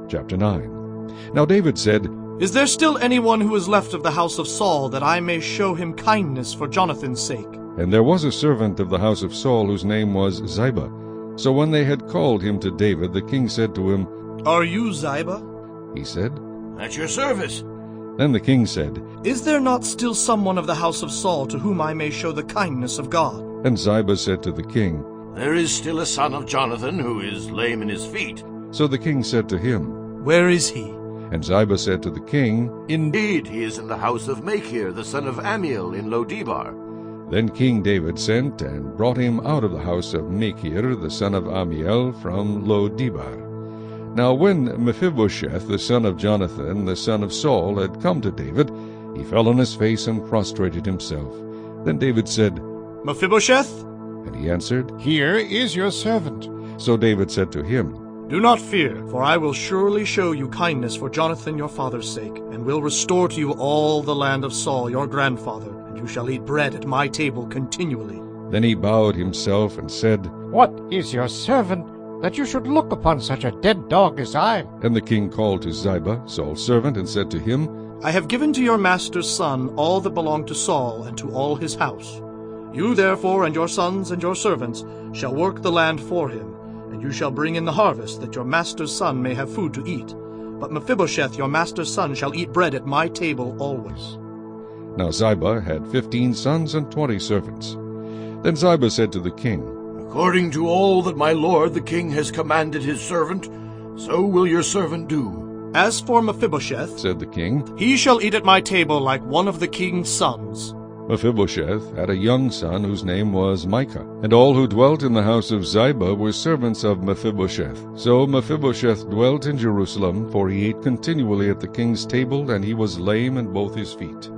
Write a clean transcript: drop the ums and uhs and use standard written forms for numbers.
Chapter 9. Now David said, Is there still anyone who is left of the house of Saul, that I may show him kindness for Jonathan's sake? And there was a servant of the house of Saul whose name was Ziba. So when they had called him to David, the king said to him, Are you Ziba? He said, At your service. Then the king said, Is there not still someone of the house of Saul to whom I may show the kindness of God? And Ziba said to the king, There is still a son of Jonathan who is lame in his feet. So the king said to him, Where is he? And Ziba said to the king, Indeed, he is in the house of Machir, the son of Amiel, in Lodebar. Then King David sent and brought him out of the house of Machir, the son of Amiel, from Lodebar. Now when Mephibosheth, the son of Jonathan, the son of Saul, had come to David, he fell on his face and prostrated himself. Then David said, Mephibosheth? And he answered, Here is your servant. So David said to him, Do not fear, for I will surely show you kindness for Jonathan your father's sake, and will restore to you all the land of Saul your grandfather, and you shall eat bread at my table continually. Then he bowed himself and said, What is your servant, that you should look upon such a dead dog as I? And the king called to Ziba, Saul's servant, and said to him, I have given to your master's son all that belonged to Saul and to all his house. You therefore and your sons and your servants shall work the land for him, and you shall bring in the harvest, that your master's son may have food to eat. But Mephibosheth your master's son shall eat bread at my table always. Now Ziba had 15 sons and 20 servants. Then Ziba said to the king, According to all that my lord the king has commanded his servant, so will your servant do. As for Mephibosheth, said the king, he shall eat at my table like one of the king's sons. Mephibosheth had a young son whose name was Micah, and all who dwelt in the house of Ziba were servants of Mephibosheth. So Mephibosheth dwelt in Jerusalem, for he ate continually at the king's table, and he was lame in both his feet.